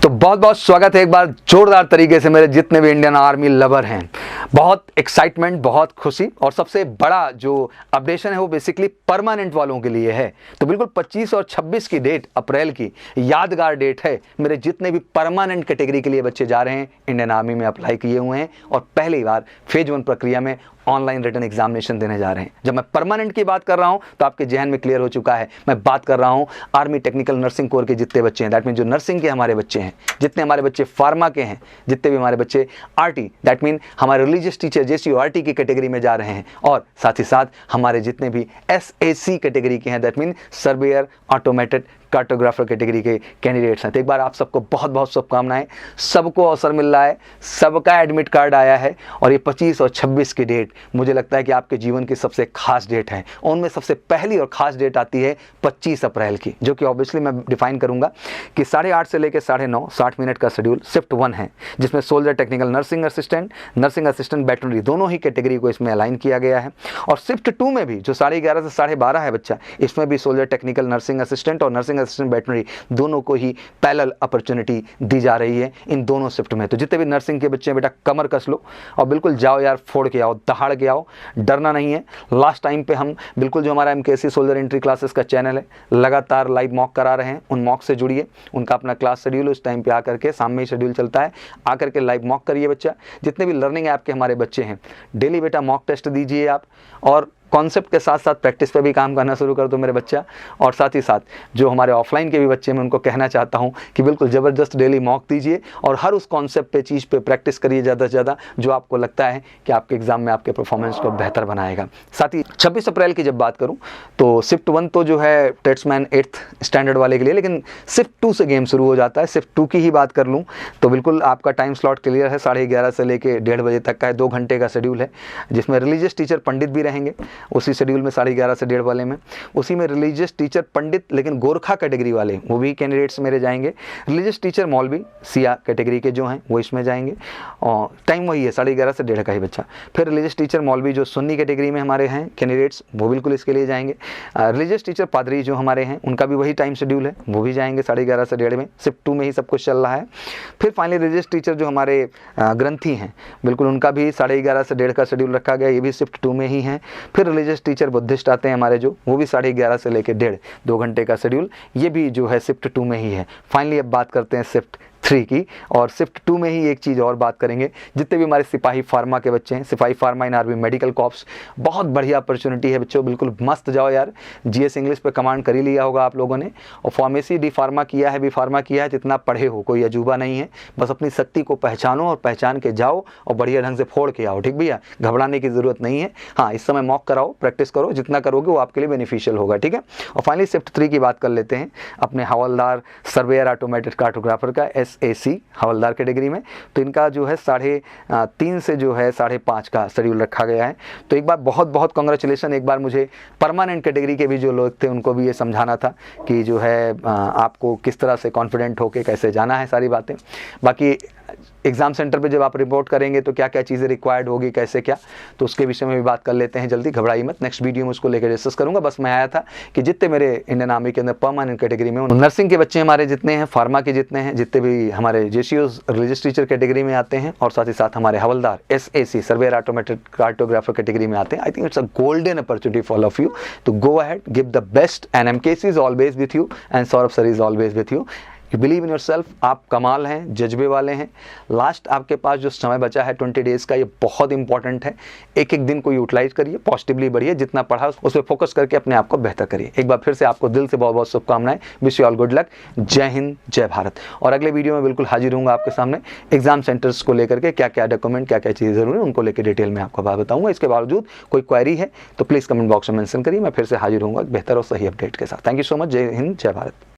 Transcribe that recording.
तो बहुत बहुत स्वागत है एक बार जोरदार तरीके से मेरे जितने भी इंडियन आर्मी लवर हैं। बहुत एक्साइटमेंट, बहुत खुशी और सबसे बड़ा जो अपडेशन है वो बेसिकली परमानेंट वालों के लिए है। तो बिल्कुल 25 और 26 की डेट, अप्रैल की यादगार डेट है। मेरे जितने भी परमानेंट कैटेगरी के लिए बच्चे जा रहे हैं, इंडियन आर्मी में अप्लाई किए हुए हैं और पहली बार फेज 1 प्रक्रिया में ऑनलाइन रिटन एग्जामिनेशन देने जा रहे हैं। जब मैं परमानेंट की बात कर रहा हूं तो आपके जहन में क्लियर हो चुका है, मैं बात कर रहा हूं आर्मी टेक्निकल नर्सिंग कोर के जितने बच्चे हैं, दैट मीन जो नर्सिंग के हमारे बच्चे हैं, जितने हमारे बच्चे फार्मा के हैं, जितने भी हमारे बच्चे आरटी, दैट मीन हमारे रिलीजियस टीचर JCORT की कैटेगरी में जा रहे हैं और साथ ही साथ हमारे जितने भी SAC कैटेगरी के हैं, that mean surveyor automated cartographer category के कैंडिडेट्स हैं। तो एक बार आप सबको बहुत बहुत शुभकामनाएं। सबको अवसर मिल रहा है, सबका एडमिट कार्ड आया है और ये 25 और 26 की डेट मुझे लगता है कि आपके जीवन की सबसे खास डेट है। उनमें सबसे पहली और खास डेट आती है 25 अप्रैल की, जो कि ऑब्वियसली मैं डिफाइन करूंगा कि 8:30 से लेकर 9:30 60 मिनट का शेड्यूल शिफ्ट 1 है, जिसमें soldier technical nursing assistant veterinary दोनों ही कैटेगरी को इसमें अलाइन किया गया है। और शिफ्ट 2 में भी जो 11:30 से 12:30 है बच्चा, इसमें भी सोल्जर टेक्निकल नर्सिंग असिस्टेंट और नर्सिंग असिस्टेंट बैटनरी दोनों को ही पैरेलल अपॉर्चुनिटी दी जा रही है इन दोनों शिफ्ट में। तो जितने भी नर्सिंग के बच्चे हैं बेटा, कमर कस लो और बिल्कुल जाओ यार, फोड़ के आओ, दहाड़ के आओ, डरना नहीं है। लास्ट टाइम पे हम बिल्कुल जो हमारा MKC सोल्जर एंट्री क्लासेस का चैनल है, लगातार लाइव मॉक करा रहे हैं। उन मॉक से जुड़िए, उनका अपना क्लास शेड्यूल उस टाइम पे आकर के, शाम में ही शेड्यूल चलता है, आकर के लाइव मॉक करिए बच्चा। जितने भी लर्निंग ऐप के हमारे बच्चे हैं, डेली बेटा मॉक टेस्ट दीजिए आप और कॉन्सेप्ट के साथ साथ प्रैक्टिस पे भी काम करना शुरू कर दो मेरे बच्चा। और साथ ही साथ जो हमारे ऑफलाइन के भी बच्चे हैं, मैं उनको कहना चाहता हूं कि बिल्कुल ज़बरदस्त डेली मॉक दीजिए और हर उस कॉन्सेप्ट पे, चीज़ पे प्रैक्टिस करिए ज़्यादा से ज़्यादा, जो आपको लगता है कि आपके एग्जाम में आपके परफॉर्मेंस को बेहतर बनाएगा। साथ ही 26 अप्रैल की जब बात करूँ तो शिफ्ट 1 तो जो है ट्रेड्समैन 8th स्टैंडर्ड वाले के लिए, लेकिन शिफ्ट 2 से गेम शुरू हो जाता है। शिफ्ट 2 की ही बात कर लूँ तो बिल्कुल आपका टाइम स्लॉट क्लियर है, 11:30 से लेकर 1:30 बजे तक का है, 2 घंटे का शेड्यूल है, जिसमें रिलीजियस टीचर पंडित भी रहेंगे उसी शेड्यूल में 11:30 से 1:30 वाले में। उसी में रिलीजियस टीचर पंडित लेकिन गोरखा कैटेगरी वाले, वो भी कैंडिडेट्स मेरे जाएंगे। रिलीजियस टीचर मौलवी सिया कैटेगरी के जो हैं वो इसमें जाएंगे और टाइम वही है, 11:30 से 1:30 का ही बच्चा। फिर रिलीजियस टीचर मौलवी जो सुन्नी कैटेगरी में हमारे हैं कैंडिडेट्स, वो बिल्कुल इसके लिए जाएंगे। रिलीजियस टीचर पादरी जो हमारे हैं, उनका भी वही टाइम शेड्यूल है, वो भी जाएंगे 11:30 से 1:30 में। शिफ्ट 2 में ही सब कुछ चल रहा है। फिर फाइनली रिलीजियस टीचर जो हमारे ग्रंथी हैं, बिल्कुल उनका भी 11:30 से 1:30 का शेड्यूल रखा गया, ये भी शिफ्ट 2 में ही है। फिर रिलीजियस टीचर बुद्धिस्ट आते हैं हमारे जो, वो भी 11:30 से लेकर 1:30, 2 घंटे का शेड्यूल, ये भी जो है शिफ्ट 2 में ही है। फाइनली अब बात करते हैं शिफ्ट 3 की, और शिफ्ट 2 में ही एक चीज़ और बात करेंगे, जितने भी हमारे सिपाही फार्मा के बच्चे हैं, सिपाही फार्मा इन आर्मी मेडिकल कॉर्प्स, बहुत बढ़िया अपॉर्चुनिटी है बच्चों, बिल्कुल मस्त जाओ यार। GS इंग्लिश पे कमांड कर ही लिया होगा आप लोगों ने, और फार्मेसी डी फार्मा किया है, बी फार्मा किया है, जितना पढ़े हो, कोई अजूबा नहीं है। बस अपनी शक्ति को पहचानो और पहचान के जाओ और बढ़िया ढंग से फोड़ के आओ, ठीक भैया, घबराने की ज़रूरत नहीं है। हाँ, इस समय मॉक कराओ, प्रैक्टिस करो, जितना करोगे वो आपके लिए बेनिफिशियल होगा, ठीक है। और फाइनली शिफ्ट 3 की बात कर लेते हैं, अपने हवलदार सर्वेयर ऑटोमेटेड कार्टोग्राफर का, SAC हवलदार कैटेगरी में। तो इनका जो है 3:30 से जो है 5:30 का शेड्यूल रखा गया है। तो एक बार बहुत बहुत कांग्रेचुलेशन। एक बार मुझे परमानेंट कैटेगरी के भी जो लोग थे उनको भी ये समझाना था कि जो है आपको किस तरह से कॉन्फिडेंट होकर कैसे जाना है, सारी बातें। बाकी एग्ज़ाम सेंटर पे जब आप रिपोर्ट करेंगे तो क्या क्या चीज़ें रिक्वायर्ड होगी, कैसे क्या, तो उसके विषय में भी बात कर लेते हैं जल्दी, घबराइए मत। नेक्स्ट वीडियो में उसको लेकर डिस्कस करूंगा। बस मैं आया था कि जितने मेरे इंडियन आर्मी के अंदर परमानेंट कैटेगरी में नर्सिंग के बच्चे हमारे जितने हैं, फार्मा के जितने हैं, जितने भी हमारे JCOs रिलीजियस टीचर कैटेगरी में आते हैं, और साथ ही साथ हमारे हवलदार SAC surveyor automated cartographer category में आते हैं, I think it's a golden opportunity for all of you. तो go ahead, give the best, and MKC is always with you and Saurabh sir is always with you. You believe in yourself, आप कमाल हैं, जज्बे वाले हैं। Last आपके पास जो समय बचा है 20 डेज़ का, ये बहुत इंपॉर्टेंट है। एक एक दिन को यूटिलाइज करिए, पॉजिटिवली बढ़िए, जितना पढ़ा उस पर फोकस करके अपने आप को बेहतर करिए। एक बार फिर से आपको दिल से बहुत बहुत शुभकामनाएं। Wish you all good luck. जय हिंद, जय भारत। और अगले वीडियो में बिल्कुल हाजिर हूँगा आपके सामने एग्जाम सेंटर्स को लेकर के, क्या क्या डॉक्यूमेंट, क्या क्या चीज़ें जरूरी है, उनको लेकर डिटेल में आपको बात बताऊँगा। इसके बावजूद कोई क्वेरी है तो प्लीज़ कमेंट बॉक्स में मेंशन करिए, मैं फिर से हाजिर हूँगा बेहतर और सही अपडेट के साथ। Thank you so much. जय हिंद, जय भारत।